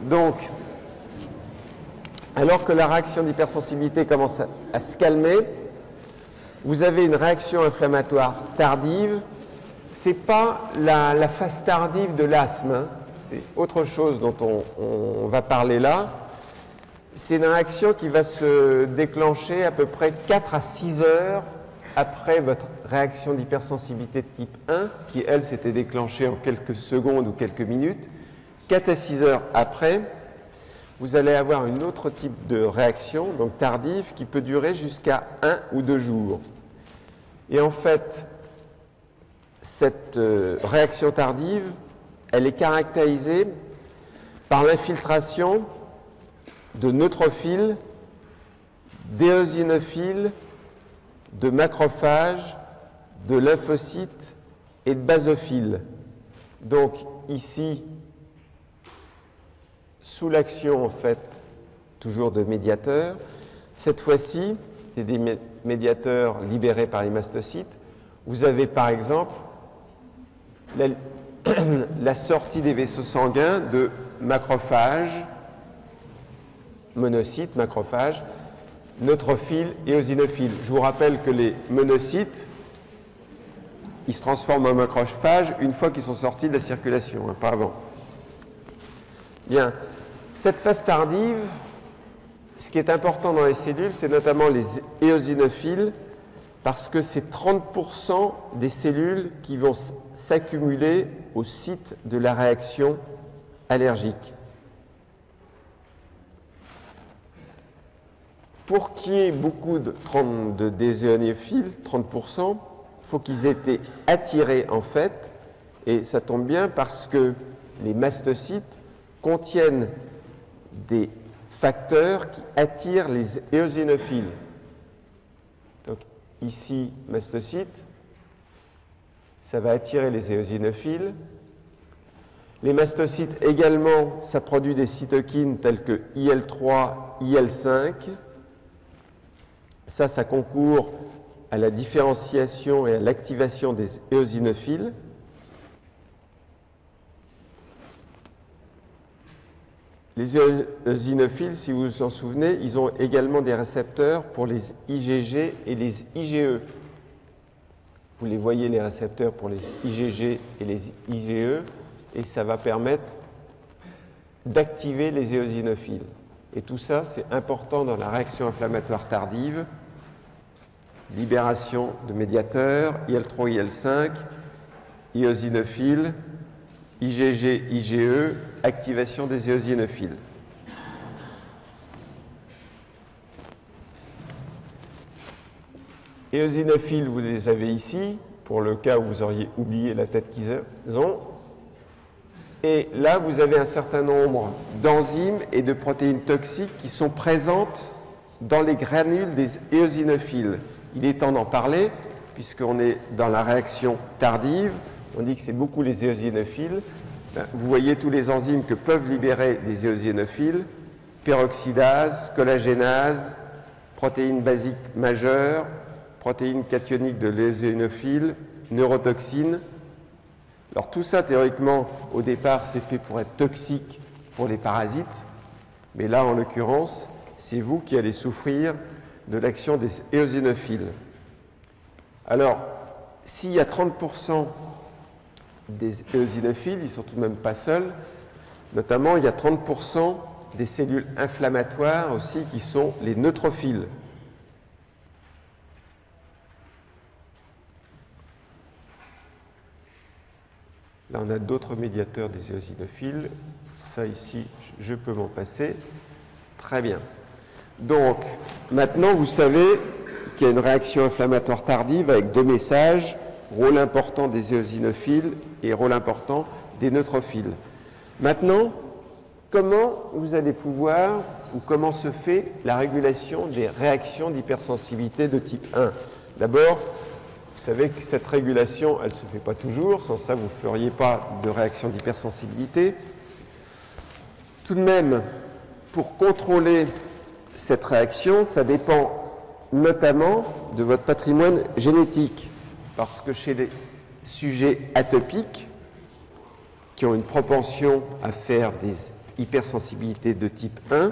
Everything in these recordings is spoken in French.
Donc, alors que la réaction d'hypersensibilité commence à se calmer, vous avez une réaction inflammatoire tardive. Ce n'est pas la phase tardive de l'asthme, hein. C'est autre chose dont on va parler là. C'est une réaction qui va se déclencher à peu près 4 à 6 heures après votre réaction d'hypersensibilité de type 1, qui, elle, s'était déclenchée en quelques secondes ou quelques minutes. 4 à 6 heures après, vous allez avoir un autre type de réaction, donc tardive, qui peut durer jusqu'à 1 ou 2 jours. Et en fait, cette réaction tardive, elle est caractérisée par l'infiltration de neutrophiles, d'éosinophiles, de macrophages, de lymphocytes et de basophiles. Donc ici, sous l'action en fait toujours de médiateurs, cette fois-ci, c'est des médiateurs libérés par les mastocytes. Vous avez par exemple la sortie des vaisseaux sanguins de macrophages, monocytes, macrophages, neutrophiles et éosinophiles. Je vous rappelle que les monocytes, ils se transforment en macrophages une fois qu'ils sont sortis de la circulation, hein, pas avant. Bien, cette phase tardive, ce qui est important dans les cellules, c'est notamment les éosinophiles, parce que c'est 30% des cellules qui vont s'accumuler au site de la réaction allergique. Pour qu'il y ait beaucoup d'éosinophiles, 30%, il faut qu'ils aient été attirés en fait, et ça tombe bien parce que les mastocytes contiennent des facteurs qui attirent les éosinophiles. Donc ici, mastocyte, ça va attirer les éosinophiles. Les mastocytes également, ça produit des cytokines telles que IL-3, IL-5. Ça concourt à la différenciation et à l'activation des éosinophiles. Les éosinophiles, si vous vous en souvenez, ils ont également des récepteurs pour les IgG et les IgE. Vous les voyez, les récepteurs pour les IgG et les IgE, et ça va permettre d'activer les éosinophiles. Et tout ça, c'est important dans la réaction inflammatoire tardive. Libération de médiateurs, IL-3, IL-5, éosinophiles, IgG, IgE, activation des éosinophiles. Éosinophiles, vous les avez ici, pour le cas où vous auriez oublié la tête qu'ils ont. Et là, vous avez un certain nombre d'enzymes et de protéines toxiques qui sont présentes dans les granules des éosinophiles. Il est temps d'en parler, puisqu'on est dans la réaction tardive. On dit que c'est beaucoup les éosinophiles. Vous voyez tous les enzymes que peuvent libérer les éosinophiles. Peroxydase, collagénase, protéines basiques majeures, protéines cationiques de l'éosinophile, neurotoxines. Alors tout ça, théoriquement, au départ, c'est fait pour être toxique pour les parasites. Mais là, en l'occurrence, c'est vous qui allez souffrir de l'action des éosinophiles. Alors, s'il y a 30% des éosinophiles, ils ne sont tout de même pas seuls. Notamment, il y a 30% des cellules inflammatoires aussi qui sont les neutrophiles. Là, on a d'autres médiateurs des éosinophiles. Ça, ici, je peux m'en passer. Très bien. Donc, maintenant, vous savez qu'il y a une réaction inflammatoire tardive avec deux messages, rôle important des éosinophiles et rôle important des neutrophiles. Maintenant, comment vous allez pouvoir, ou comment se fait la régulation des réactions d'hypersensibilité de type 1? D'abord, vous savez que cette régulation, elle ne se fait pas toujours, sans ça, vous ne feriez pas de réaction d'hypersensibilité. Tout de même, pour contrôler cette réaction, ça dépend notamment de votre patrimoine génétique. Parce que chez les sujets atopiques, qui ont une propension à faire des hypersensibilité de type 1,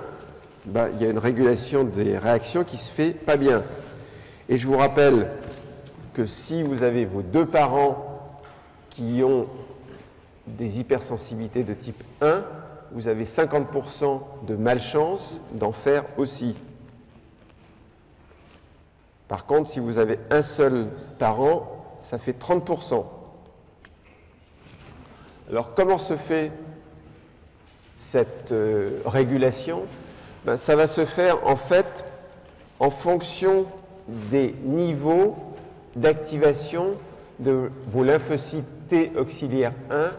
ben, il y a une régulation des réactions qui se fait pas bien. Et je vous rappelle que si vous avez vos deux parents qui ont des hypersensibilités de type 1, vous avez 50% de malchance d'en faire aussi. Par contre, si vous avez un seul parent, ça fait 30%. Alors, comment se fait cette régulation? Ben, ça va se faire en fait en fonction des niveaux d'activation de vos lymphocytes T auxiliaire 1,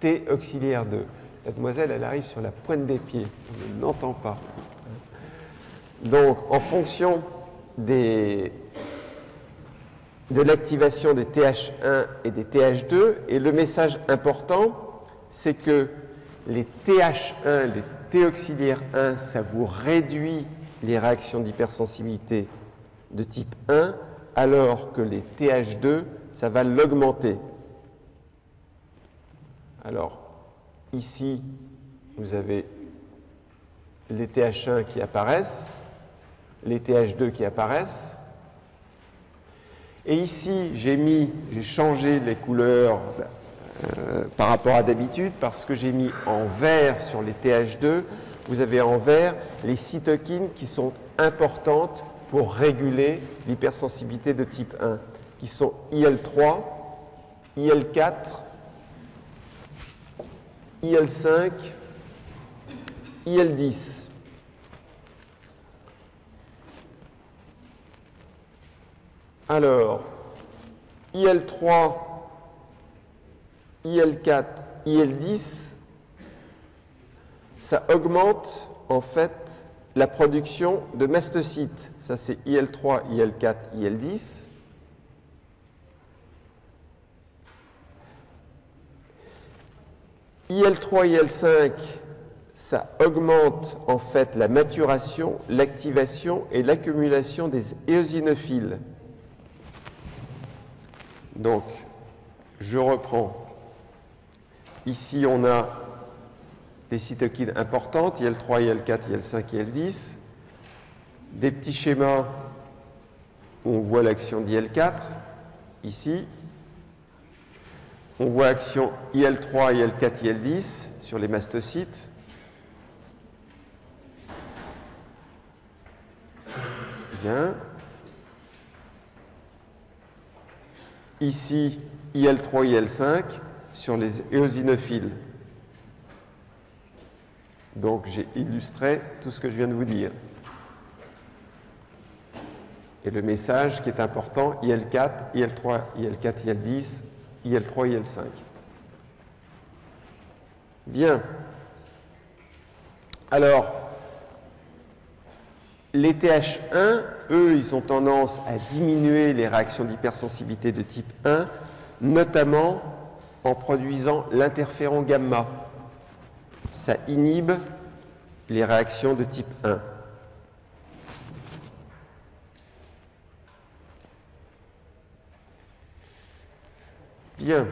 T auxiliaire 2. La demoiselle, elle arrive sur la pointe des pieds, on ne l'entend pas. Donc, en fonction de l'activation des TH1 et des TH2, et le message important, c'est que les TH1, les T auxiliaire 1, ça vous réduit les réactions d'hypersensibilité de type 1, alors que les TH2, ça va l'augmenter. Alors, ici, vous avez les TH1 qui apparaissent, les TH2 qui apparaissent. Et ici, j'ai changé les couleurs par rapport à d'habitude parce que j'ai mis en vert sur les TH2. Vous avez en vert les cytokines qui sont importantes pour réguler l'hypersensibilité de type 1, qui sont IL-3, IL-4, IL-5, IL-10. Alors, IL-3, IL-4, IL-10, ça augmente en fait la production de mastocytes. Ça c'est IL-3, IL-4, IL-10. IL-3, IL-5, ça augmente en fait la maturation, l'activation et l'accumulation des éosinophiles. Donc, je reprends. Ici, on a des cytokines importantes, IL-3, IL-4, IL-5, IL-10. Des petits schémas où on voit l'action d'IL-4, ici. On voit l'action IL-3, IL-4, IL-10 sur les mastocytes. Bien. Ici, IL-3, IL-5 sur les éosinophiles. Donc, j'ai illustré tout ce que je viens de vous dire. Et le message qui est important, IL-4, IL-3, IL-4, IL-10, IL-3, IL-5. Bien. Alors, les TH1, eux, ils ont tendance à diminuer les réactions d'hypersensibilité de type 1, notamment en produisant l'interféron gamma. Ça inhibe les réactions de type 1. Bien.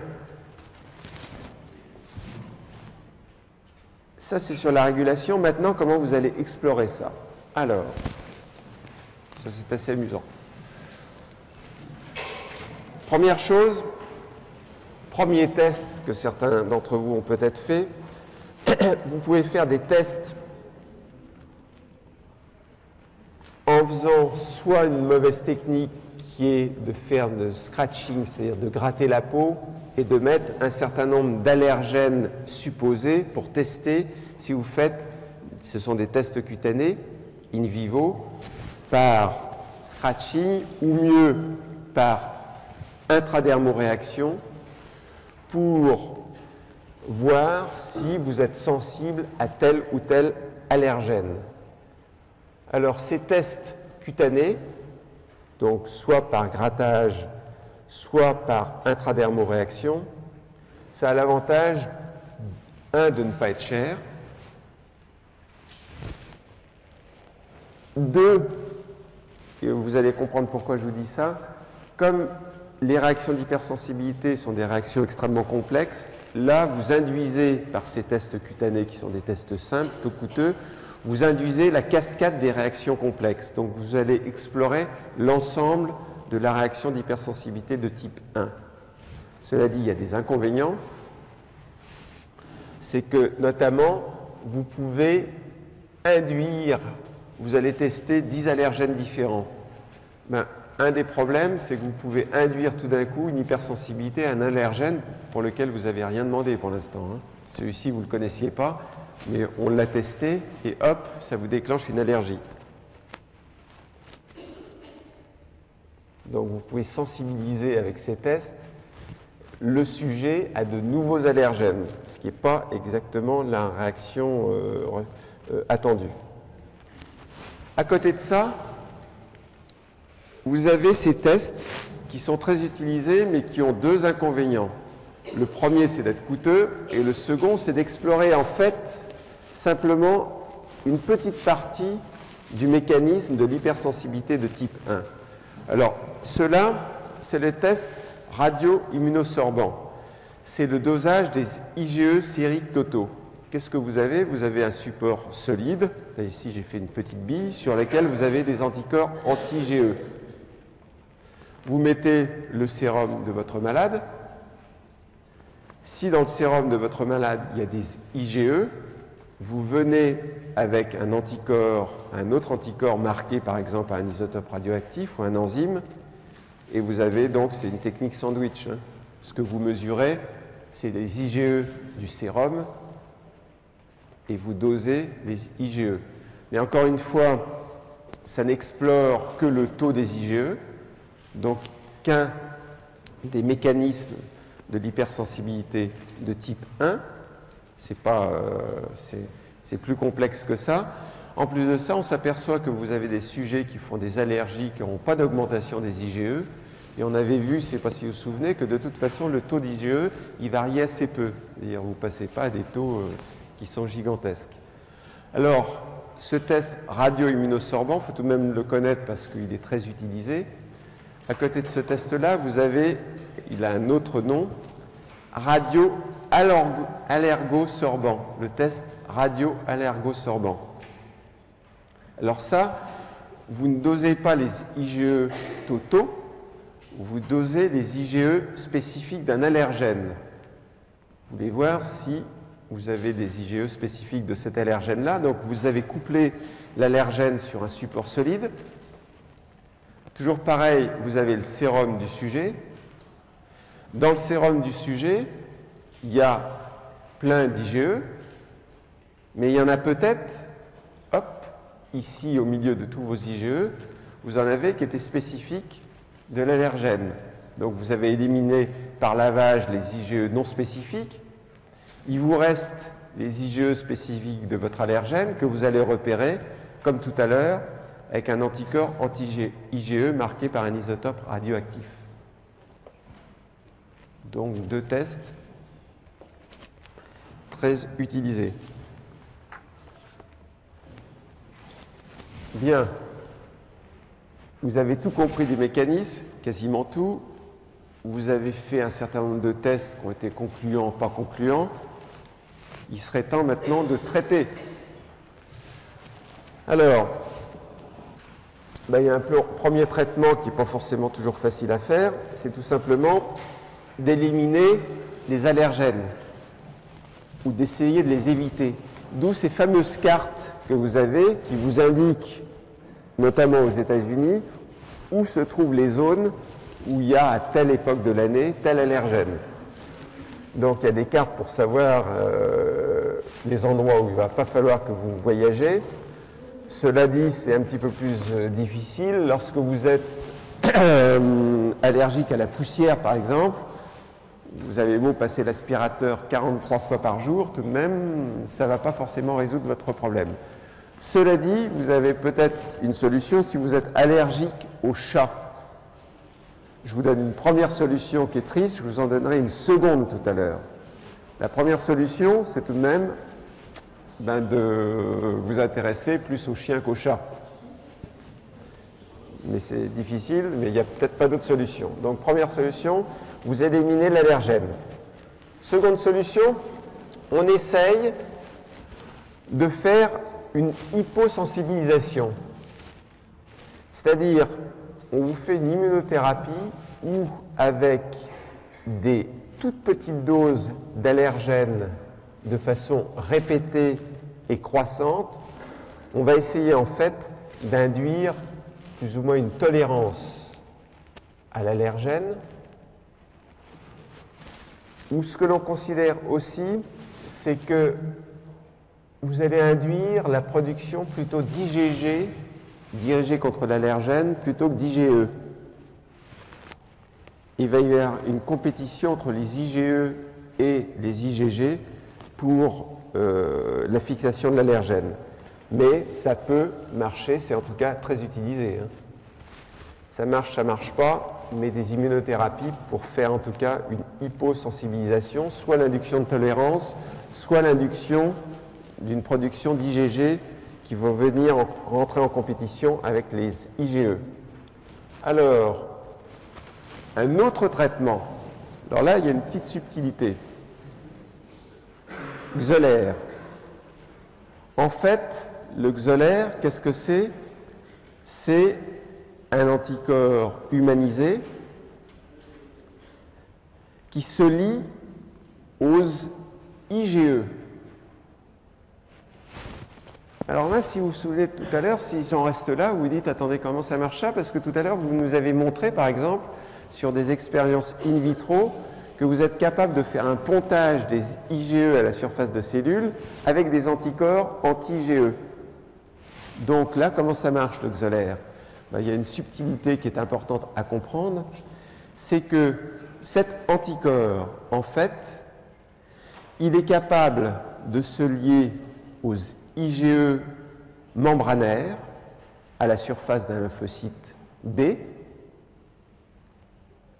Ça, c'est sur la régulation. Maintenant, comment vous allez explorer ça? Alors, ça c'est assez amusant. Première chose, premier test que certains d'entre vous ont peut-être fait, vous pouvez faire des tests en faisant soit une mauvaise technique qui est de faire de scratching, c'est-à-dire de gratter la peau et de mettre un certain nombre d'allergènes supposés pour tester si vous faites, ce sont des tests cutanés, in vivo, par scratching ou mieux par intradermoréaction pour voir si vous êtes sensible à tel ou tel allergène. Alors ces tests cutanés, donc soit par grattage, soit par intradermoréaction, ça a l'avantage, un, de ne pas être cher, deux, et vous allez comprendre pourquoi je vous dis ça, comme les réactions d'hypersensibilité sont des réactions extrêmement complexes, là, vous induisez, par ces tests cutanés qui sont des tests simples, peu coûteux, vous induisez la cascade des réactions complexes. Donc vous allez explorer l'ensemble de la réaction d'hypersensibilité de type 1. Cela dit, il y a des inconvénients. C'est que, notamment, vous pouvez induire, vous allez tester 10 allergènes différents. Ben, un des problèmes, c'est que vous pouvez induire tout d'un coup une hypersensibilité à un allergène pour lequel vous n'avez rien demandé pour l'instant. Hein. Celui-ci, vous ne le connaissiez pas, mais on l'a testé et hop, ça vous déclenche une allergie. Donc vous pouvez sensibiliser avec ces tests le sujet à de nouveaux allergènes, ce qui n'est pas exactement la réaction attendue. À côté de ça, vous avez ces tests qui sont très utilisés, mais qui ont deux inconvénients. Le premier, c'est d'être coûteux, et le second, c'est d'explorer en fait simplement une petite partie du mécanisme de l'hypersensibilité de type 1. Alors, cela, c'est le test radio-immunosorbant. C'est le dosage des IgE sériques totaux. Qu'est-ce que vous avez? Vous avez un support solide, là ici j'ai fait une petite bille, sur laquelle vous avez des anticorps anti-IgE. Vous mettez le sérum de votre malade. Si dans le sérum de votre malade, il y a des IgE, vous venez avec un anticorps, un autre anticorps marqué par exemple par un isotope radioactif ou un enzyme, et vous avez donc, c'est une technique sandwich. Hein. Ce que vous mesurez, c'est les IgE du sérum, et vous dosez les IgE. Mais encore une fois, ça n'explore que le taux des IgE, donc qu'un des mécanismes de l'hypersensibilité de type 1, c'est plus complexe que ça. En plus de ça, on s'aperçoit que vous avez des sujets qui font des allergies, qui n'ont pas d'augmentation des IgE, et on avait vu, je ne sais pas si vous vous souvenez, que de toute façon, le taux d'IgE, il variait assez peu. C'est-à-dire, vous ne passez pas à des taux qui sont gigantesques. Alors, ce test radio-immunosorbant, il faut tout de même le connaître parce qu'il est très utilisé. À côté de ce test-là, vous avez, il a un autre nom, radio-allergosorbant, le test radio-allergosorbant. Alors ça, vous ne dosez pas les IgE totaux, vous dosez les IgE spécifiques d'un allergène. Vous voulez voir si vous avez des IgE spécifiques de cet allergène-là. Donc vous avez couplé l'allergène sur un support solide. Toujours pareil, vous avez le sérum du sujet. Dans le sérum du sujet, il y a plein d'IgE, mais il y en a peut-être, hop, ici au milieu de tous vos IgE, vous en avez qui étaient spécifiques de l'allergène. Donc vous avez éliminé par lavage les IgE non spécifiques. Il vous reste les IgE spécifiques de votre allergène que vous allez repérer, comme tout à l'heure, avec un anticorps anti-IgE marqué par un isotope radioactif. Donc deux tests très utilisés. Bien, vous avez tout compris du mécanisme, quasiment tout. Vous avez fait un certain nombre de tests qui ont été concluants, pas concluants. Il serait temps maintenant de traiter. Alors, il y a un premier traitement qui n'est pas forcément toujours facile à faire, c'est tout simplement d'éliminer les allergènes ou d'essayer de les éviter. D'où ces fameuses cartes que vous avez qui vous indiquent, notamment aux États-Unis, où se trouvent les zones où il y a à telle époque de l'année tel allergène. Donc il y a des cartes pour savoir les endroits où il ne va pas falloir que vous voyagez. Cela dit, c'est un petit peu plus difficile. Lorsque vous êtes allergique à la poussière, par exemple, vous avez beau passer l'aspirateur 43 fois par jour, tout de même, ça ne va pas forcément résoudre votre problème. Cela dit, vous avez peut-être une solution si vous êtes allergique aux chats. Je vous donne une première solution qui est triste, je vous en donnerai une seconde tout à l'heure. La première solution, c'est tout de même de vous intéresser plus aux chiens qu'aux chats. Mais c'est difficile, mais il n'y a peut-être pas d'autre solution. Donc première solution, vous éliminez l'allergène. Seconde solution, on essaye de faire une hyposensibilisation. C'est-à-dire, on vous fait une immunothérapie où, avec des toutes petites doses d'allergènes de façon répétée et croissante, on va essayer en fait d'induire plus ou moins une tolérance à l'allergène, ou ce que l'on considère aussi, c'est que vous allez induire la production plutôt d'IgG dirigée contre l'allergène plutôt que d'IgE. Il va y avoir une compétition entre les IgE et les IgG pour la fixation de l'allergène. Mais ça peut marcher, c'est en tout cas très utilisé. Ça marche pas, mais des immunothérapies pour faire en tout cas une hyposensibilisation, soit l'induction de tolérance, soit l'induction d'une production d'IgG qui vont venir rentrer en compétition avec les IgE. Alors, un autre traitement, alors là il y a une petite subtilité. Xolair. En fait, le Xolair, qu'est-ce que c'est? C'est un anticorps humanisé qui se lie aux IgE. Alors là, si vous vous souvenez de tout à l'heure, si j'en reste là, vous vous dites, attendez, comment ça marche ça? Parce que tout à l'heure, vous nous avez montré, par exemple, sur des expériences in vitro, que vous êtes capable de faire un pontage des IgE à la surface de cellules avec des anticorps anti-IgE. Donc là, comment ça marche le Xolair? Il y a une subtilité qui est importante à comprendre, c'est que cet anticorps, en fait, il est capable de se lier aux IgE membranaires à la surface d'un lymphocyte B.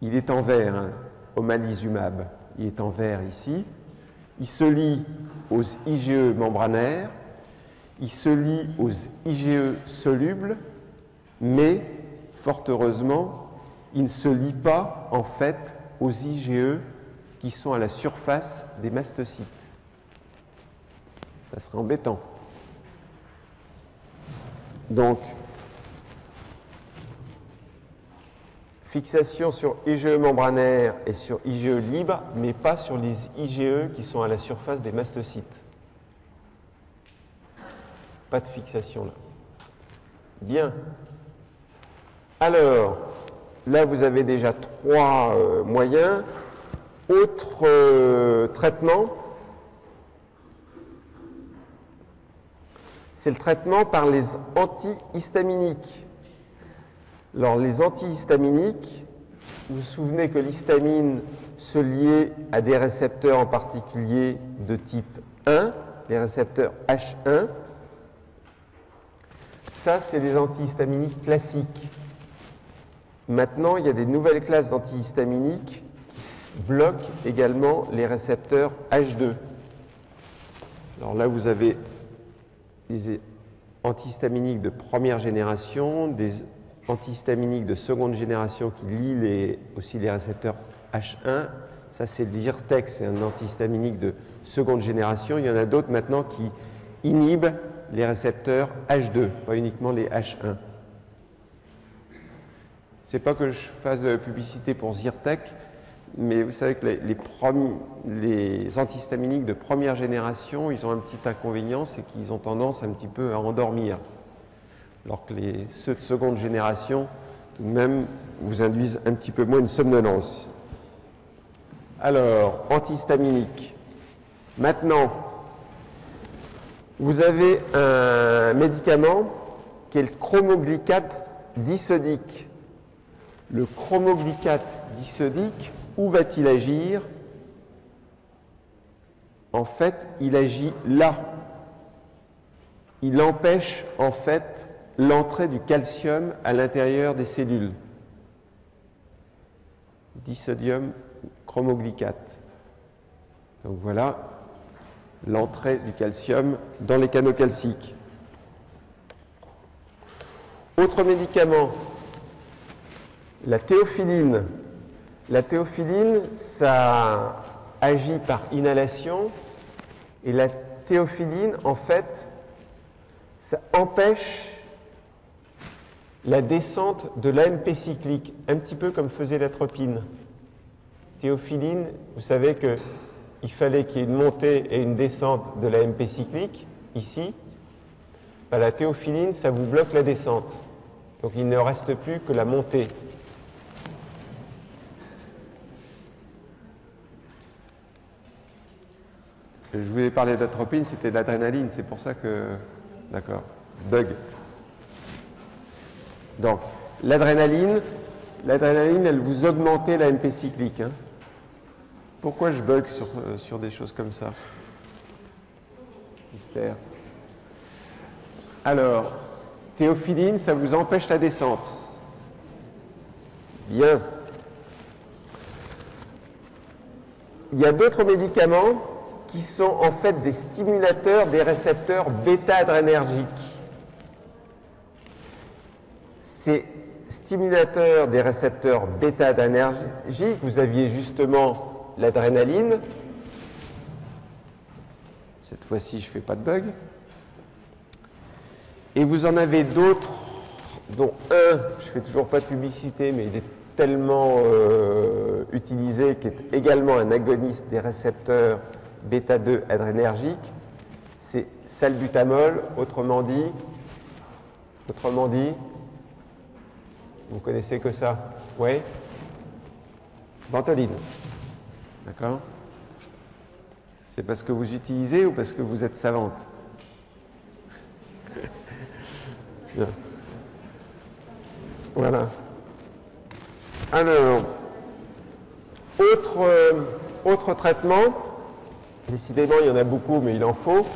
Il est en vert, omalizumab, il est en vert ici. Il se lie aux IgE membranaires, il se lie aux IgE solubles, mais, fort heureusement, il ne se lie pas, en fait, aux IgE qui sont à la surface des mastocytes. Ça serait embêtant. Donc, fixation sur IgE membranaire et sur IgE libre, mais pas sur les IgE qui sont à la surface des mastocytes. Pas de fixation là. Bien. Alors, là vous avez déjà trois moyens. Autre traitement, c'est le traitement par les antihistaminiques. Alors, les antihistaminiques, vous vous souvenez que l'histamine se liait à des récepteurs en particulier de type 1, les récepteurs H1. Ça, c'est les antihistaminiques classiques. Maintenant, il y a des nouvelles classes d'antihistaminiques qui bloquent également les récepteurs H2. Alors là, vous avez des antihistaminiques de première génération, des antihistaminiques de seconde génération qui lient aussi les récepteurs H1. Ça, c'est le Zyrtec, c'est un antihistaminique de seconde génération. Il y en a d'autres maintenant qui inhibent les récepteurs H2, pas uniquement les H1. C'est pas que je fasse de publicité pour Zyrtec, mais vous savez que les antihistaminiques de première génération, ils ont un petit inconvénient, c'est qu'ils ont tendance un petit peu à endormir. Alors que ceux de seconde génération, tout de même, vous induisent un petit peu moins une somnolence. Alors, antihistaminique. Maintenant, vous avez un médicament qui est le chromoglycate disodique. Le chromoglycate disodique, où va-t-il agir? En fait, il agit là. Il empêche, en fait, l'entrée du calcium à l'intérieur des cellules. Disodium chromoglycate. Donc voilà l'entrée du calcium dans les canaux calciques. Autre médicament, la théophiline. La théophiline, ça agit par inhalation et la théophiline, en fait, ça empêche la descente de l'AMP cyclique, un petit peu comme faisait l'atropine. Théophiline, vous savez qu'il fallait qu'il y ait une montée et une descente de l'AMP cyclique, ici. Ben, la théophiline, ça vous bloque la descente. Donc il ne reste plus que la montée. Je voulais parler d'atropine, c'était de l'adrénaline, c'est pour ça que... D'accord. Bug. Donc, l'adrénaline, elle vous augmentait la MP cyclique. Hein. Pourquoi je bug sur des choses comme ça? Mystère. Alors, théophiline, ça vous empêche la descente. Bien. Il y a d'autres médicaments qui sont en fait des stimulateurs des récepteurs bêta-adrénergiques. Ces stimulateurs des récepteurs bêta-adrénergiques, vous aviez justement l'adrénaline. Cette fois-ci, je ne fais pas de bug. Et vous en avez d'autres, dont un, je ne fais toujours pas de publicité, mais il est tellement utilisé, qui est également un agoniste des récepteurs bêta-2 adrénergiques, c'est salbutamol, autrement dit, vous connaissez que ça? Oui? Ventoline. D'accord? C'est parce que vous utilisez ou parce que vous êtes savante? Bien. Voilà. Alors, autre traitement, décidément il y en a beaucoup, mais il en faut,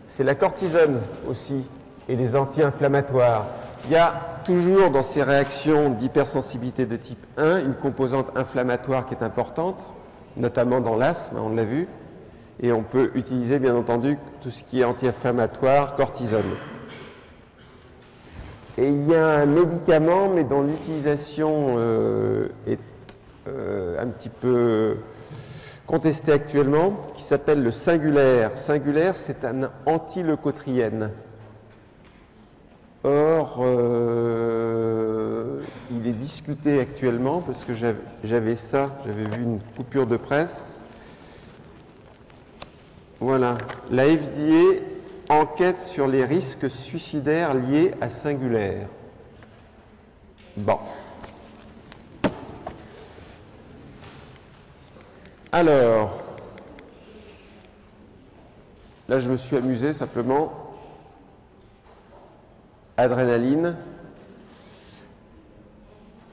c'est la cortisone aussi et les anti-inflammatoires. Il y a toujours dans ces réactions d'hypersensibilité de type 1 une composante inflammatoire qui est importante, notamment dans l'asthme, on l'a vu, et on peut utiliser bien entendu tout ce qui est anti-inflammatoire, cortisone. Et il y a un médicament, mais dont l'utilisation est un petit peu contestée actuellement, qui s'appelle le Singulair. Singulair, c'est un antileucotriène. Or, il est discuté actuellement, parce que j'avais vu une coupure de presse. Voilà, la FDA enquête sur les risques suicidaires liés à Singulair. Bon. Alors, là je me suis amusé simplement. Adrénaline.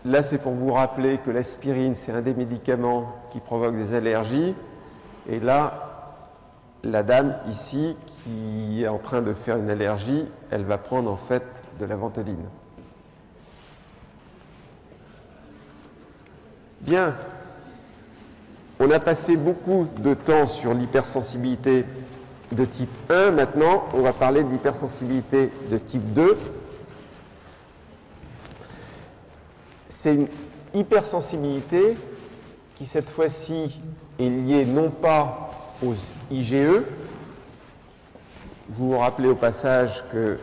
Là c'est pour vous rappeler que l'aspirine c'est un des médicaments qui provoque des allergies. Et là, la dame ici qui est en train de faire une allergie, elle va prendre en fait de la ventoline. Bien. On a passé beaucoup de temps sur l'hypersensibilité de type 1. Maintenant, on va parler de l'hypersensibilité de type 2. C'est une hypersensibilité qui, cette fois-ci, est liée non pas aux IgE. Vous vous rappelez au passage qu'il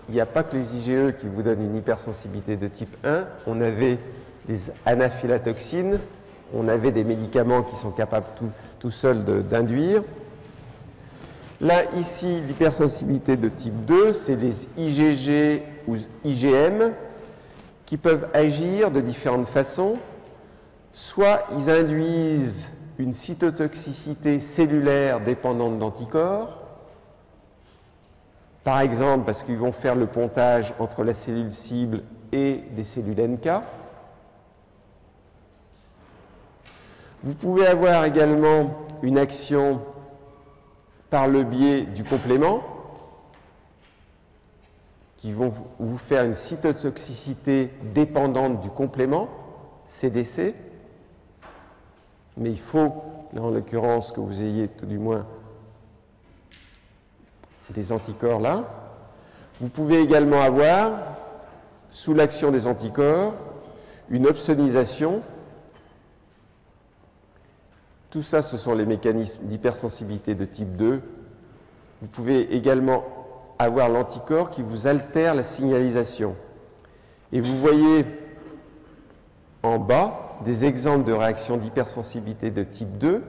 n'y a pas que les IgE qui vous donnent une hypersensibilité de type 1. On avait des anaphylatoxines, on avait des médicaments qui sont capables tout seuls d'induire. Là, ici, l'hypersensibilité de type 2, c'est les IgG ou IgM qui peuvent agir de différentes façons. Soit ils induisent une cytotoxicité cellulaire dépendante d'anticorps, par exemple parce qu'ils vont faire le pontage entre la cellule cible et des cellules NK. Vous pouvez avoir également une action par le biais du complément, qui vont vous faire une cytotoxicité dépendante du complément, CDC. Mais il faut, là en l'occurrence, que vous ayez tout du moins des anticorps là. Vous pouvez également avoir, sous l'action des anticorps, une opsonisation, Tout ça, ce sont les mécanismes d'hypersensibilité de type 2. Vous pouvez également avoir l'anticorps qui vous altère la signalisation. Et vous voyez en bas des exemples de réactions d'hypersensibilité de type 2,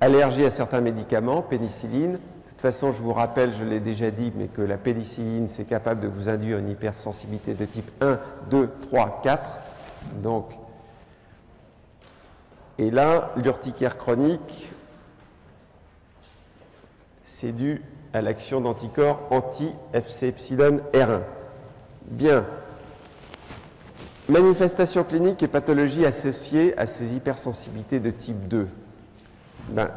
allergie à certains médicaments, pénicilline. De toute façon, je vous rappelle, je l'ai déjà dit, mais que la pénicilline, c'est capable de vous induire une hypersensibilité de type 1, 2, 3, 4. Donc, et là, l'urticaire chronique, c'est dû à l'action d'anticorps anti-Fc epsilon R1. Bien. Manifestations cliniques et pathologies associées à ces hypersensibilités de type 2. Ben,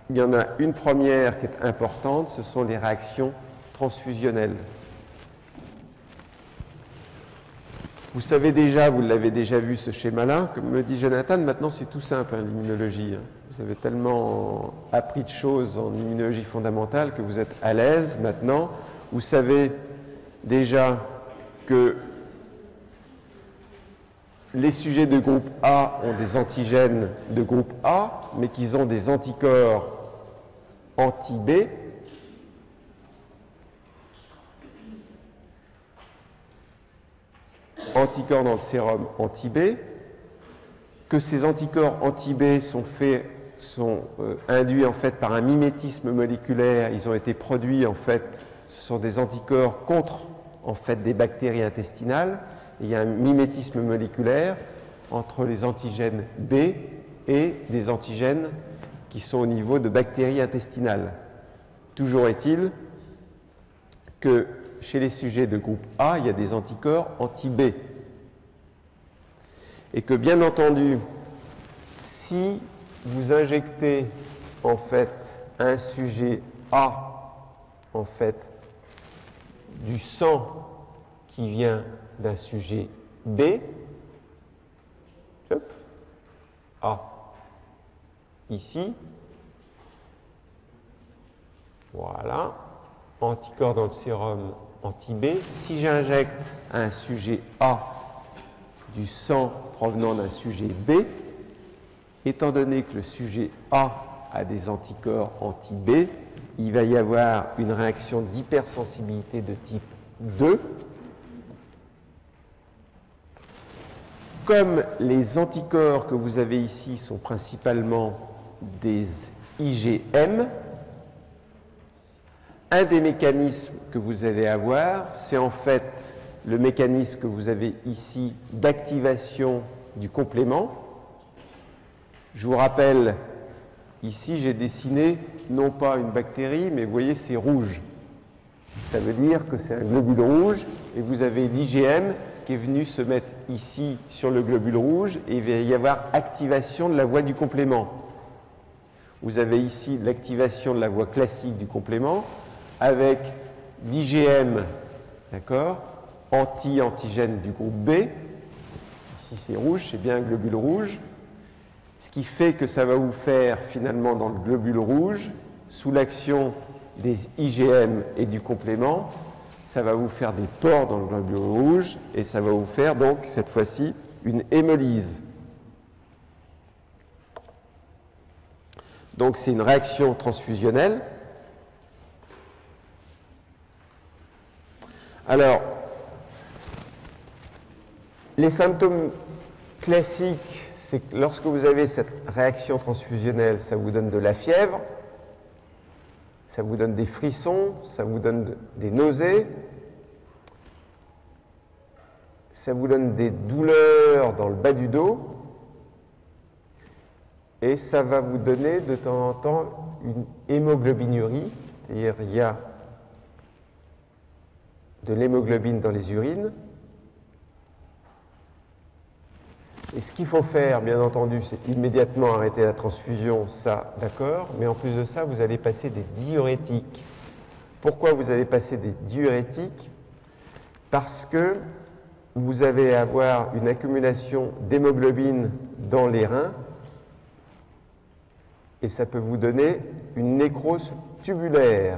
il y en a une première qui est importante, ce sont les réactions transfusionnelles. Vous savez déjà, vous l'avez déjà vu ce schéma-là, comme me dit Jonathan, maintenant c'est tout simple hein, l'immunologie. Hein. Vous avez tellement appris de choses en immunologie fondamentale que vous êtes à l'aise maintenant. Vous savez déjà que les sujets de groupe A ont des antigènes de groupe A, mais qu'ils ont des anticorps anti-B. Anticorps dans le sérum anti-B, que ces anticorps anti-B sont induits en fait par un mimétisme moléculaire. Ils ont été produits en fait, ce sont des anticorps contre en fait des bactéries intestinales. Et il y a un mimétisme moléculaire entre les antigènes B et des antigènes qui sont au niveau de bactéries intestinales. Toujours est-il que chez les sujets de groupe A, il y a des anticorps anti-B. Et que bien entendu, si vous injectez en fait un sujet A en fait du sang qui vient d'un sujet B, hop, A, ici, voilà, anticorps dans le sérum anti-B. Si j'injecte un sujet A du sang provenant d'un sujet B, étant donné que le sujet A a des anticorps anti-B, il va y avoir une réaction d'hypersensibilité de type 2. Comme les anticorps que vous avez ici sont principalement des IgM, un des mécanismes que vous allez avoir, c'est en fait le mécanisme que vous avez ici d'activation du complément. Je vous rappelle, ici j'ai dessiné non pas une bactérie, mais vous voyez c'est rouge. Ça veut dire que c'est un globule rouge et vous avez l'IgM qui est venu se mettre ici sur le globule rouge et il va y avoir activation de la voie du complément. Vous avez ici l'activation de la voie classique du complément avec l'IgM, d'accord, anti-antigène du groupe B. Ici c'est rouge, c'est bien un globule rouge. Ce qui fait que ça va vous faire finalement dans le globule rouge, sous l'action des IgM et du complément, ça va vous faire des pores dans le globule rouge et ça va vous faire donc cette fois-ci une hémolyse. Donc c'est une réaction transfusionnelle. Alors, les symptômes classiques, c'est que lorsque vous avez cette réaction transfusionnelle, ça vous donne de la fièvre, ça vous donne des frissons, ça vous donne des nausées, ça vous donne des douleurs dans le bas du dos, et ça va vous donner de temps en temps une hémoglobinurie, c'est-à-dire il y a de l'hémoglobine dans les urines. Et ce qu'il faut faire, bien entendu, c'est immédiatement arrêter la transfusion, ça, d'accord, mais en plus de ça, vous allez passer des diurétiques. Pourquoi vous allez passer des diurétiques? Parce que vous allez avoir une accumulation d'hémoglobine dans les reins et ça peut vous donner une nécrose tubulaire.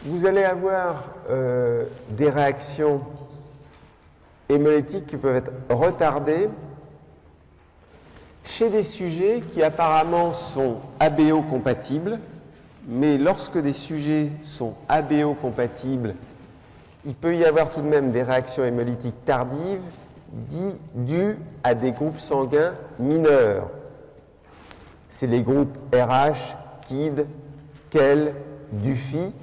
vous allez avoir des réactions hémolytiques qui peuvent être retardées chez des sujets qui apparemment sont ABO compatibles, mais lorsque des sujets sont ABO compatibles, il peut y avoir tout de même des réactions hémolytiques tardives dues à des groupes sanguins mineurs. C'est les groupes RH, KID, KEL, DUFI.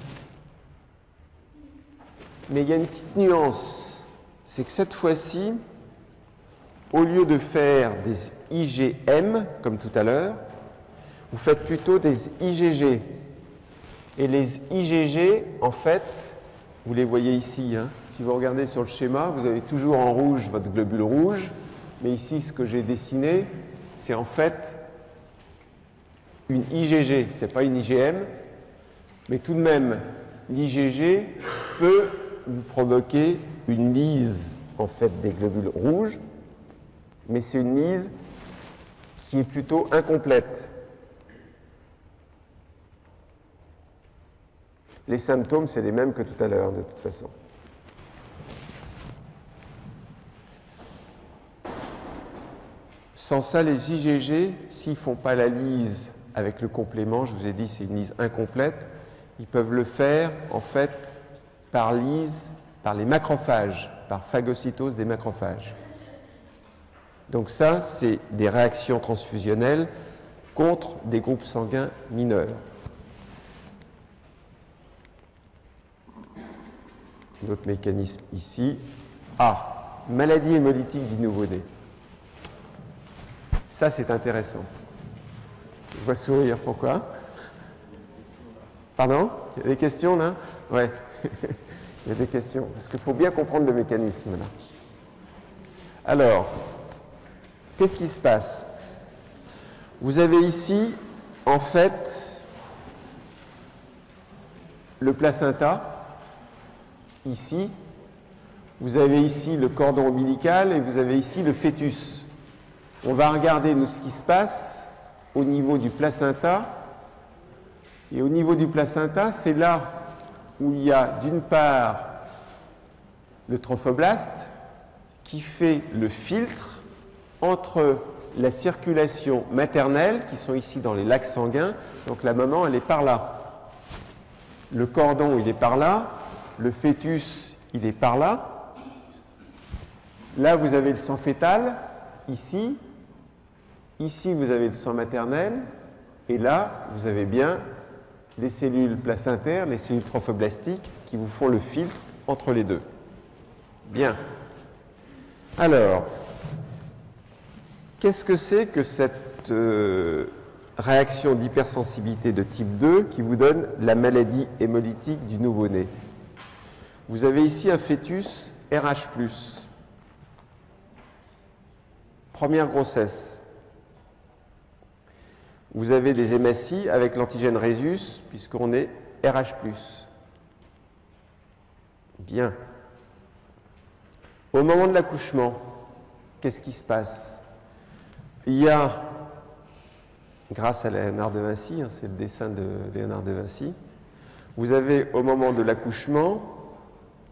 Mais il y a une petite nuance, c'est que cette fois-ci, au lieu de faire des IgM, comme tout à l'heure, vous faites plutôt des IgG. Et les IgG, en fait, vous les voyez ici, hein. Si vous regardez sur le schéma, vous avez toujours en rouge votre globule rouge, mais ici, ce que j'ai dessiné, c'est en fait une IgG, ce n'est pas une IgM, mais tout de même, l'IgG peut vous provoquer une lyse, en fait, des globules rouges, mais c'est une lyse qui est plutôt incomplète. Les symptômes, c'est les mêmes que tout à l'heure, de toute façon. Sans ça, les IgG, s'ils ne font pas la lyse avec le complément, je vous ai dit c'est une lyse incomplète, ils peuvent le faire, en fait, par lyse, par les macrophages, par phagocytose des macrophages. Donc ça, c'est des réactions transfusionnelles contre des groupes sanguins mineurs. Notre mécanisme ici. Ah, maladie hémolytique du nouveau-né. Ça, c'est intéressant. Je vois sourire, pourquoi? Pardon? Il y a des questions là? Ouais, il y a des questions. Parce qu'il faut bien comprendre le mécanisme là. Alors, qu'est-ce qui se passe? Vous avez ici, en fait, le placenta, ici. Vous avez ici le cordon ombilical et vous avez ici le fœtus. On va regarder, nous, ce qui se passe au niveau du placenta. Et au niveau du placenta, c'est là où il y a, d'une part, le trophoblaste qui fait le filtre entre la circulation maternelle, qui sont ici dans les lacs sanguins. Donc la maman, elle est par là. Le cordon, il est par là. Le fœtus, il est par là. Là, vous avez le sang fœtal, ici. Ici, vous avez le sang maternel. Et là, vous avez bien les cellules placentaires, les cellules trophoblastiques qui vous font le filtre entre les deux. Bien. Alors, qu'est-ce que c'est que cette réaction d'hypersensibilité de type 2 qui vous donne la maladie hémolytique du nouveau-né? Vous avez ici un fœtus RH+. Première grossesse. Vous avez des hématies avec l'antigène Rhésus, puisqu'on est RH+. Bien. Au moment de l'accouchement, qu'est-ce qui se passe? Il y a, grâce à Léonard de Vinci, hein, c'est le dessin de Léonard de Vinci, vous avez au moment de l'accouchement,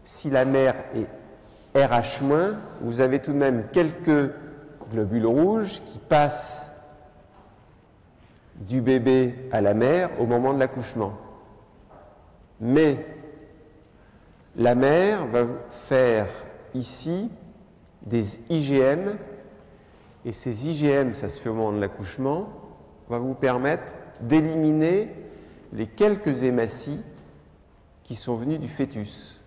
si la mère est RH-, vous avez tout de même quelques globules rouges qui passent du bébé à la mère au moment de l'accouchement. Mais la mère va faire ici des IgM, et ces IgM, ça se fait au moment de l'accouchement, va vous permettre d'éliminer les quelques hématies qui sont venues du fœtus.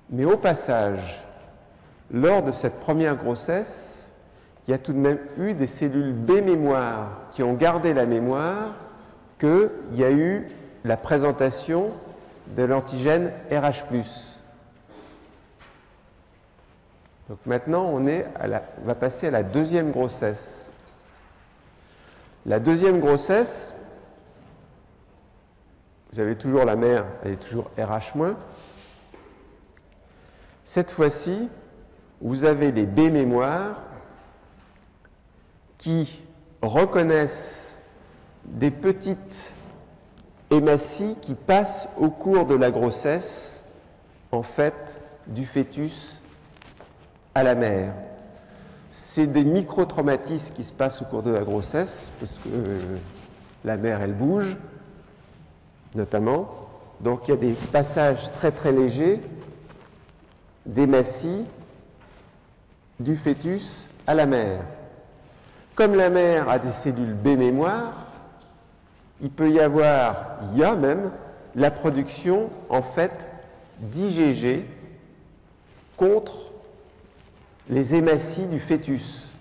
Mais au passage, lors de cette première grossesse, il y a tout de même eu des cellules B mémoire qui ont gardé la mémoire qu'il y a eu la présentation de l'antigène RH+. Donc maintenant, on va passer à la deuxième grossesse. La deuxième grossesse, vous avez toujours la mère, elle est toujours RH-. Cette fois-ci, vous avez les B mémoires qui reconnaissent des petites hématies qui passent au cours de la grossesse, en fait, du fœtus à la mère. C'est des micro-traumatismes qui se passent au cours de la grossesse, parce que la mère, elle bouge, notamment. Donc il y a des passages très très légers d'hématies du fœtus à la mère. Comme la mère a des cellules B mémoire, il y a même la production en fait d'IgG contre les hématies du fœtus.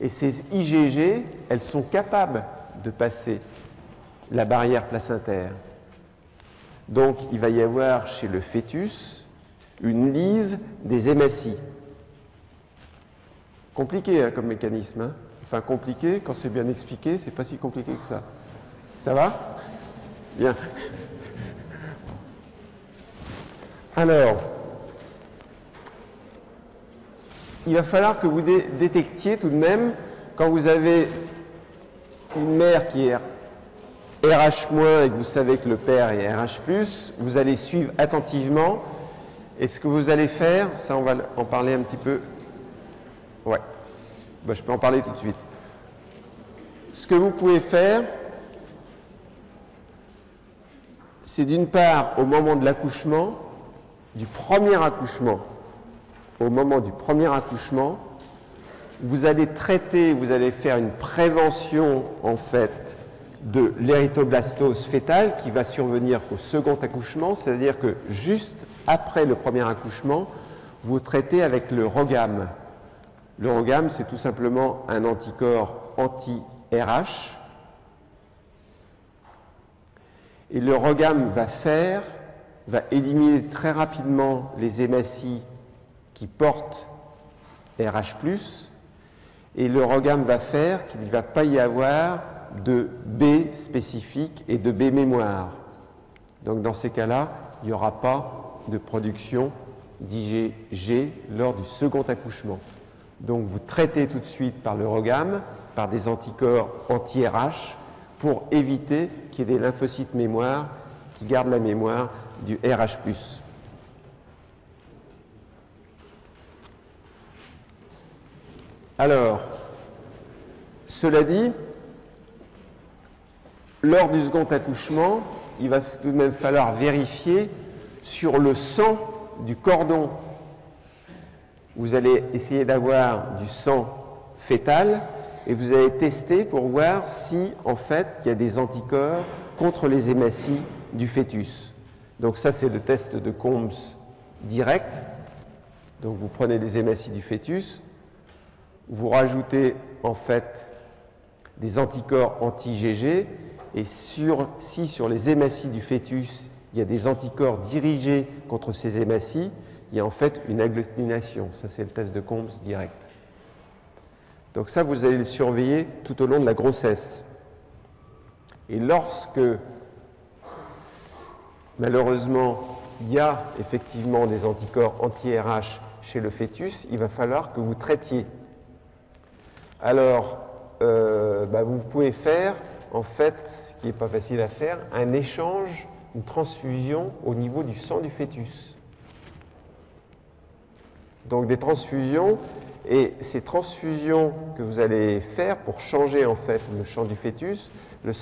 Et ces IgG, elles sont capables de passer la barrière placentaire. Donc il va y avoir chez le fœtus une lyse des hématies. Compliqué hein, comme mécanisme. Hein. Enfin compliqué, quand c'est bien expliqué, c'est pas si compliqué que ça. Ça va? Bien. Alors, il va falloir que vous détectiez tout de même, quand vous avez une mère qui est RH- et que vous savez que le père est RH+, vous allez suivre attentivement. Et ce que vous allez faire, ça on va en parler un petit peu. Ouais, ben, je peux en parler tout de suite. Ce que vous pouvez faire, c'est d'une part, au moment de l'accouchement, au moment du premier accouchement, vous allez traiter, vous allez faire une prévention en fait de l'érythoblastose fœtale qui va survenir qu'au second accouchement, c'est-à-dire que juste après le premier accouchement, vous traitez avec le RhoGAM. Le RhoGAM, c'est tout simplement un anticorps anti-RH. Et le RhoGAM va éliminer très rapidement les hématies qui portent RH+, et le RhoGAM va faire qu'il ne va pas y avoir de B spécifique et de B mémoire. Donc dans ces cas-là, il n'y aura pas de production d'IgG lors du second accouchement. Donc vous traitez tout de suite par le RhoGAM, par des anticorps anti-RH, pour éviter qu'il y ait des lymphocytes mémoire qui gardent la mémoire du RH+. Alors, cela dit, lors du second accouchement, il va tout de même falloir vérifier sur le sang du cordon. Vous allez essayer d'avoir du sang fœtal et vous allez tester pour voir si, en fait, il y a des anticorps contre les hématies du fœtus. Donc ça, c'est le test de Combs direct. Donc vous prenez des hématies du fœtus, vous rajoutez en fait des anticorps anti-IgG et si sur les hématies du fœtus, il y a des anticorps dirigés contre ces hématies, il y a en fait une agglutination. Ça, c'est le test de Combs direct. Donc ça, vous allez le surveiller tout au long de la grossesse. Et lorsque, malheureusement, il y a effectivement des anticorps anti-RH chez le fœtus, il va falloir que vous traitiez. Alors, vous pouvez faire, en fait, ce qui n'est pas facile à faire, un échange, une transfusion au niveau du sang du fœtus. Donc des transfusions, et ces transfusions que vous allez faire pour changer en fait le sang du fœtus, il va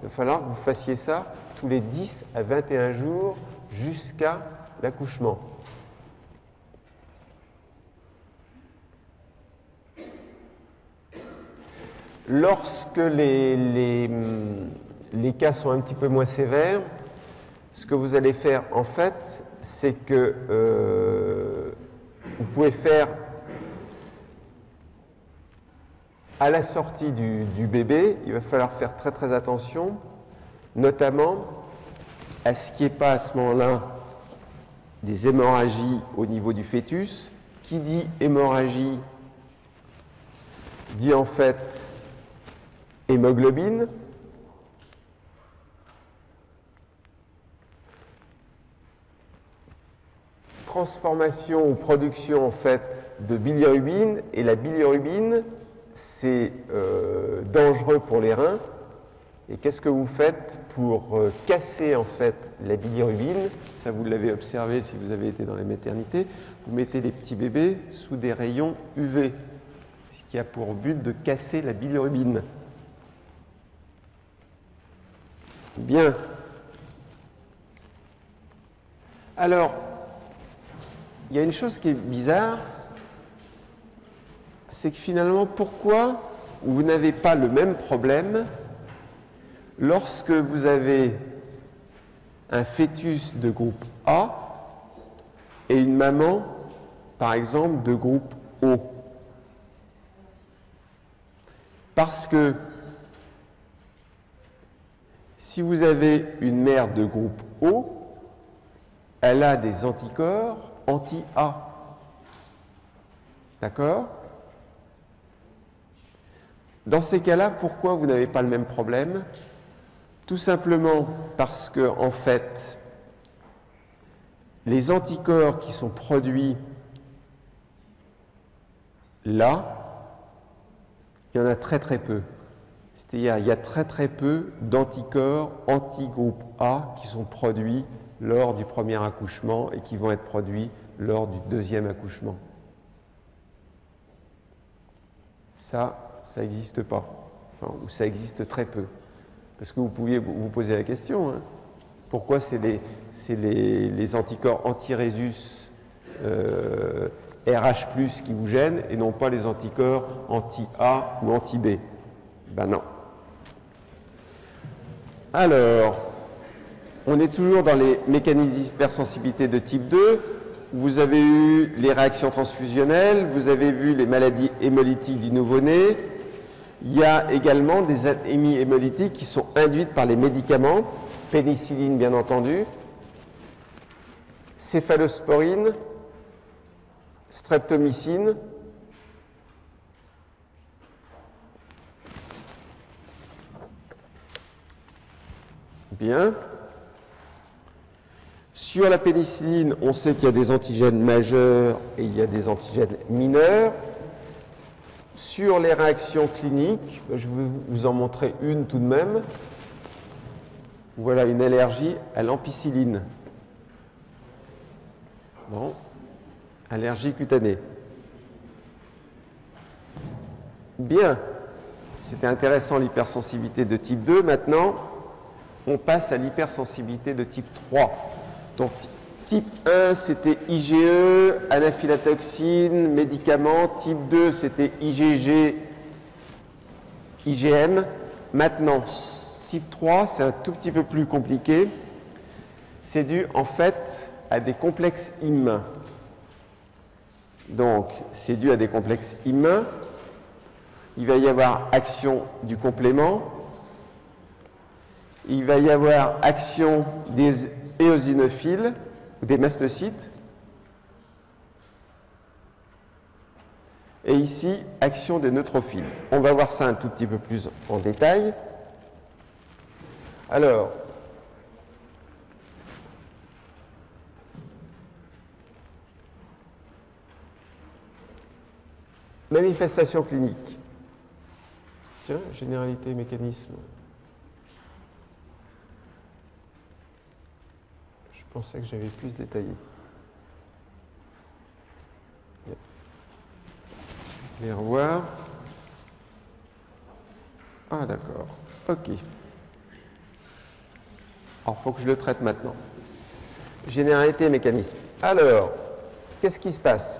falloir que vous fassiez ça tous les 10 à 21 jours jusqu'à l'accouchement. Lorsque les cas sont un petit peu moins sévères, ce que vous allez faire en fait, c'est que vous pouvez faire à la sortie du bébé, il va falloir faire très très attention, notamment à ce qu'il n'y ait pas à ce moment-là des hémorragies au niveau du fœtus. Qui dit hémorragie dit en fait hémoglobine. Transformation ou production en fait de bilirubine, et la bilirubine c'est dangereux pour les reins Et qu'est-ce que vous faites pour casser en fait la bilirubine? Ça, vous l'avez observé si vous avez été dans la maternité. Vous mettez des petits bébés sous des rayons UV, ce qui a pour but de casser la bilirubine. Bien. Alors, il y a une chose qui est bizarre, c'est que finalement, pourquoi vous n'avez pas le même problème lorsque vous avez un fœtus de groupe A et une maman, par exemple, de groupe O? Parce que si vous avez une mère de groupe O, elle a des anticorps anti-A. D'accord? Dans ces cas-là, pourquoi vous n'avez pas le même problème? Tout simplement parce que, en fait, les anticorps qui sont produits là, il y en a très très peu. C'est-à-dire, il y a très très peu d'anticorps anti-groupe A qui sont produits lors du premier accouchement et qui vont être produits lors du deuxième accouchement. Ça n'existe pas, enfin, ou ça existe très peu. Parce que vous pouviez vous poser la question, hein, pourquoi c'est les anticorps anti-Rhésus RH+, qui vous gênent et non pas les anticorps anti-A ou anti-B? Ben non. Alors, on est toujours dans les mécanismes d'hypersensibilité de type 2. Vous avez eu les réactions transfusionnelles, vous avez vu les maladies hémolytiques du nouveau-né. Il y a également des anémies hémolytiques qui sont induites par les médicaments, pénicilline bien entendu, céphalosporine, streptomycine. Bien. Sur la pénicilline, on sait qu'il y a des antigènes majeurs et il y a des antigènes mineurs. Sur les réactions cliniques, je vais vous en montrer une tout de même. Voilà une allergie à l'ampicilline. Bon, allergie cutanée. Bien, c'était intéressant l'hypersensibilité de type 2. Maintenant, on passe à l'hypersensibilité de type 3. Donc, type 1, c'était IgE, anaphylatoxine, médicaments. Type 2, c'était IgG, IgM. Maintenant, type 3, c'est un tout petit peu plus compliqué. C'est dû, en fait, à des complexes immuns. Donc, c'est dû à des complexes immuns. Il va y avoir action du complément. Il va y avoir action des éosinophiles, des mastocytes. Et ici, action des neutrophiles. On va voir ça un tout petit peu plus en détail. Alors, manifestation clinique. Tiens, généralité, mécanisme. Je pensais que j'avais plus détaillé. Je vais les revoir. Ah, d'accord. OK. Alors, il faut que je le traite maintenant. Généralité, mécanisme. Alors, qu'est-ce qui se passe?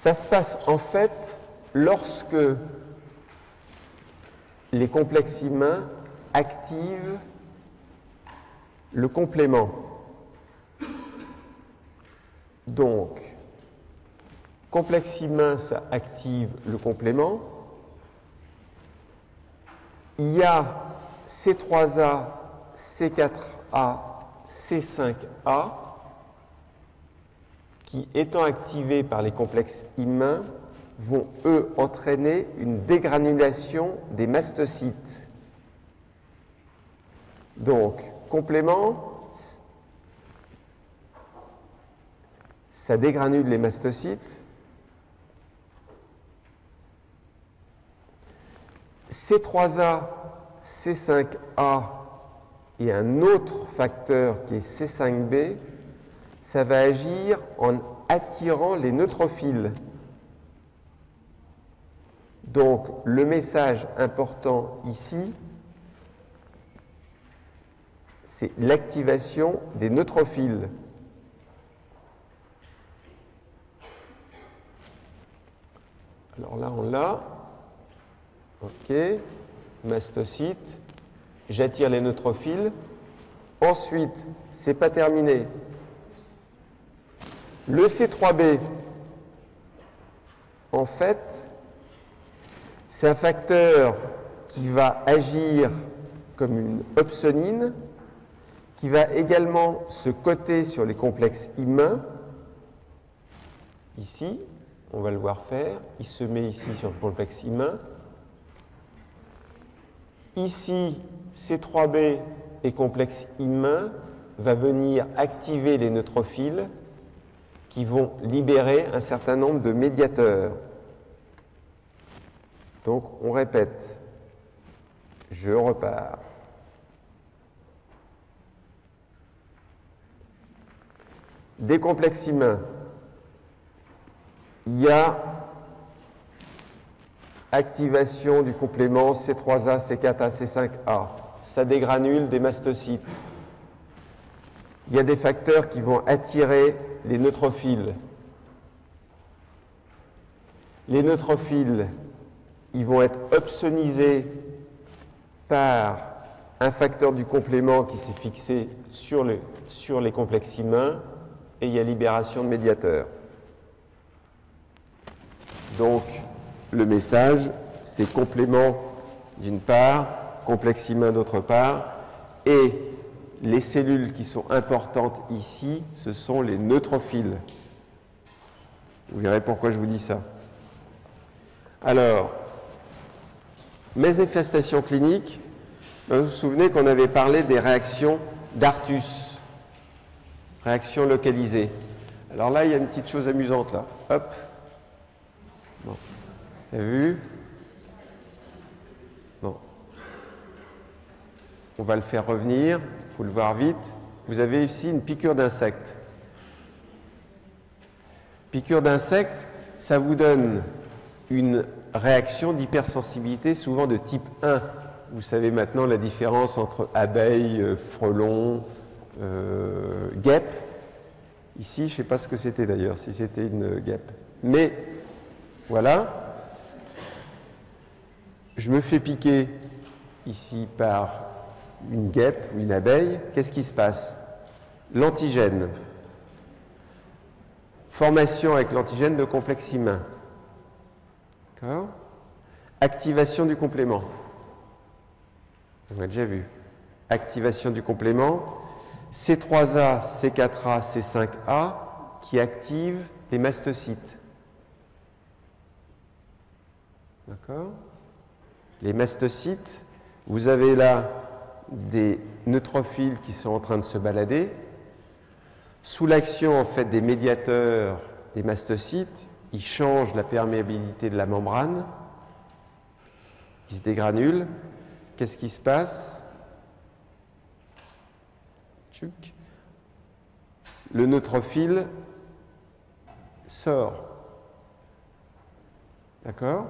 Ça se passe en fait lorsque les complexes immuns activent le complément. Donc, complexe immun, ça active le complément. Il y a C3A, C4A, C5A qui, étant activés par les complexes immuns, vont, eux, entraîner une dégranulation des mastocytes. Donc, complément, ça dégranule les mastocytes. C3A, C5A et un autre facteur qui est C5B, ça va agir en attirant les neutrophiles. Donc, le message important ici, c'est l'activation des neutrophiles. Alors là, on l'a. OK. Mastocyte. J'attire les neutrophiles. Ensuite, c'est pas terminé. Le C3b, en fait, c'est un facteur qui va agir comme une opsonine, qui va également se coter sur les complexes immuns. Ici, on va le voir faire. Il se met ici sur le complexe immun. Ici, C3b et complexe immun va venir activer les neutrophiles qui vont libérer un certain nombre de médiateurs. Donc, on répète. Je repars. Des complexes immuns. Il y a activation du complément C3A, C4A, C5A. Ça dégranule des mastocytes. Il y a des facteurs qui vont attirer les neutrophiles. Les neutrophiles, ils vont être opsonisés par un facteur du complément qui s'est fixé sur les complexes immuns et il y a libération de médiateurs. Donc, le message, c'est complément d'une part, complexe immun d'autre part, et les cellules qui sont importantes ici, ce sont les neutrophiles. Vous verrez pourquoi je vous dis ça. Alors, manifestations cliniques, vous vous souvenez qu'on avait parlé des réactions d'Artus, réactions localisées. Alors là, il y a une petite chose amusante là. Hop. Bon. Vous avez vu? Bon. On va le faire revenir, il faut le voir vite. Vous avez ici une piqûre d'insecte. Piqûre d'insecte, ça vous donne une réaction d'hypersensibilité, souvent de type 1. Vous savez maintenant la différence entre abeille, frelon, guêpe. Ici, je ne sais pas ce que c'était d'ailleurs, si c'était une guêpe. Mais, voilà. Je me fais piquer ici par une guêpe ou une abeille. Qu'est-ce qui se passe? L'antigène. Formation avec l'antigène de complexe immun. D'accord? Activation du complément. On a déjà vu. Activation du complément. C3A, C4A, C5A qui activent les mastocytes. D'accord? Les mastocytes, vous avez là des neutrophiles qui sont en train de se balader. Sous l'action en fait des médiateurs des mastocytes, ils changent la perméabilité de la membrane, ils se dégranulent. Qu'est-ce qui se passe? Le neutrophile sort. D'accord?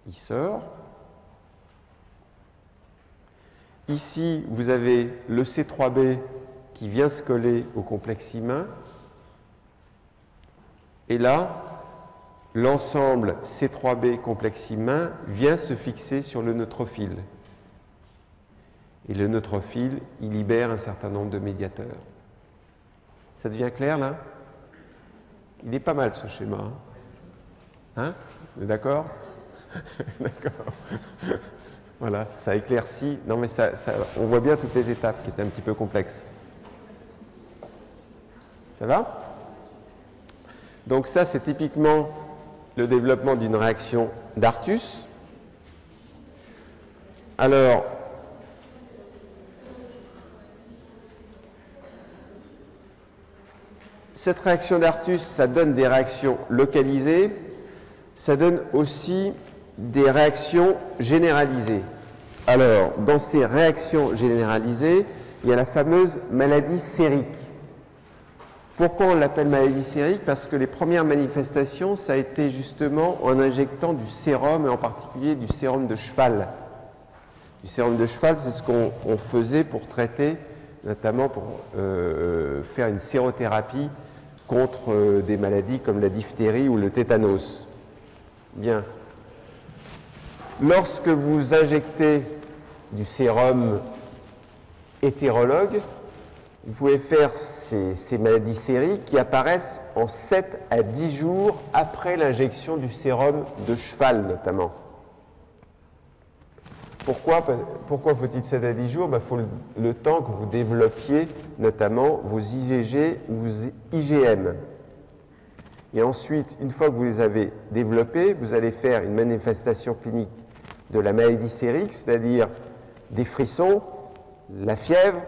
Il sort. Ici, vous avez le C3b qui vient se coller au complexe immun. Et là, l'ensemble C3b complexe immun vient se fixer sur le neutrophile. Et le neutrophile, il libère un certain nombre de médiateurs. Ça devient clair là? Il est pas mal ce schéma. Hein? Vous êtes d'accord? D'accord. Voilà, ça éclaircit. Non mais on voit bien toutes les étapes qui étaient un petit peu complexes. Ça va? Donc ça, c'est typiquement le développement d'une réaction d'Artus. Alors, cette réaction d'Artus, ça donne des réactions localisées. ça donne aussi des réactions généralisées. Alors, dans ces réactions généralisées, il y a la fameuse maladie sérique. Pourquoi on l'appelle maladie sérique? Parce que les premières manifestations, ça a été justement en injectant du sérum, et en particulier du sérum de cheval. Du sérum de cheval, c'est ce qu'on faisait pour traiter, notamment pour faire une sérothérapie contre des maladies comme la diphtérie ou le tétanos. Bien. Lorsque vous injectez du sérum hétérologue, vous pouvez faire ces maladies sériques qui apparaissent en 7 à 10 jours après l'injection du sérum de cheval notamment. Pourquoi faut-il 7 à 10 jours? Il faut le temps que vous développiez notamment vos IgG ou vos IgM. Et ensuite, une fois que vous les avez développés, vous allez faire une manifestation clinique de la maladie sérique, c'est-à-dire des frissons, la fièvre,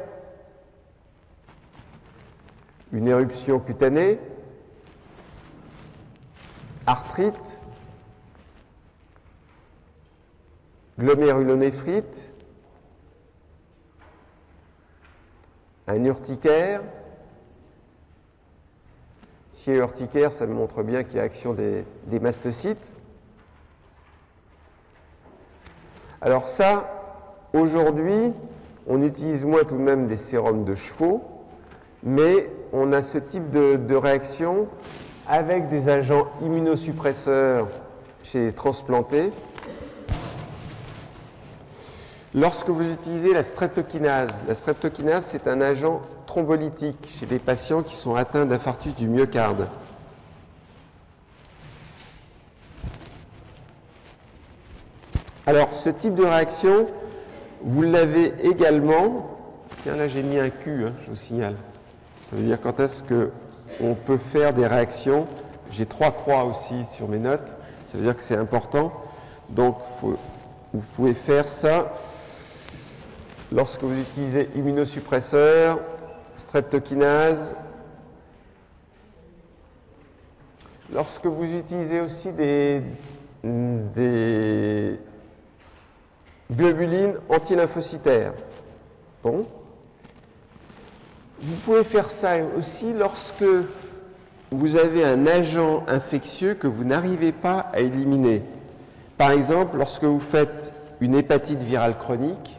une éruption cutanée, arthrite, glomérulonéphrite, un urticaire. Chez l'urticaire, ça me montre bien qu'il y a action des mastocytes. Alors ça, aujourd'hui, on utilise moins tout de même des sérums de chevaux, mais on a ce type de réaction avec des agents immunosuppresseurs chez les transplantés. Lorsque vous utilisez la streptokinase c'est un agent thrombolytique chez des patients qui sont atteints d'infarctus du myocarde. Alors, ce type de réaction, vous l'avez également. Tiens, là j'ai mis un Q, je vous signale. Ça veut dire quand est-ce qu'on peut faire des réactions. J'ai 3 croix aussi sur mes notes. Ça veut dire que c'est important. Donc, vous pouvez faire ça lorsque vous utilisez immunosuppresseur, streptokinase. Lorsque vous utilisez aussi des globulines antilymphocytaires. Bon. Vous pouvez faire ça aussi lorsque vous avez un agent infectieux que vous n'arrivez pas à éliminer. Par exemple, lorsque vous faites une hépatite virale chronique,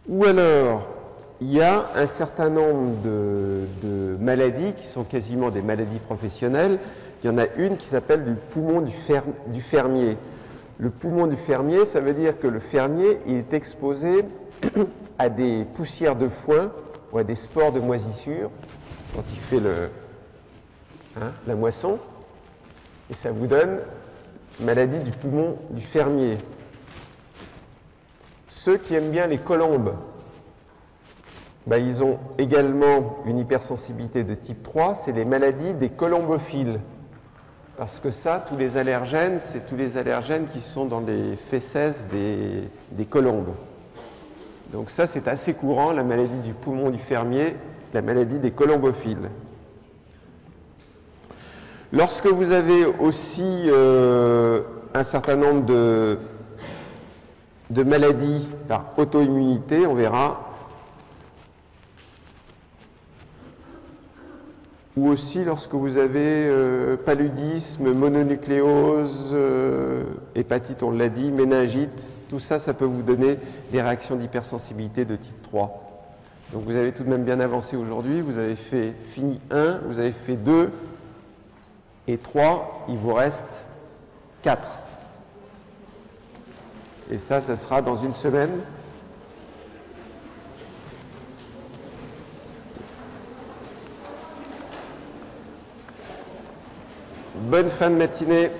ou alors il y a un certain nombre de maladies qui sont quasiment des maladies professionnelles. Il y en a une qui s'appelle le poumon du fermier. Le poumon du fermier, ça veut dire que le fermier il est exposé à des poussières de foin ou à des spores de moisissure quand il fait la moisson. Et ça vous donne maladie du poumon du fermier. Ceux qui aiment bien les colombes, ils ont également une hypersensibilité de type 3, c'est les maladies des colombophiles. Parce que ça, tous les allergènes, c'est tous les allergènes qui sont dans les fécès des colombes. Donc ça, c'est assez courant, la maladie du poumon du fermier, la maladie des colombophiles. Lorsque vous avez aussi un certain nombre de maladies par auto-immunité, on verra, ou aussi lorsque vous avez paludisme, mononucléose, hépatite, on l'a dit, méningite, tout ça, ça peut vous donner des réactions d'hypersensibilité de type 3. Donc vous avez tout de même bien avancé aujourd'hui, vous avez fini 1, vous avez fait 2 et 3, il vous reste 4. Et ça sera dans une semaine. Bonne fin de matinée.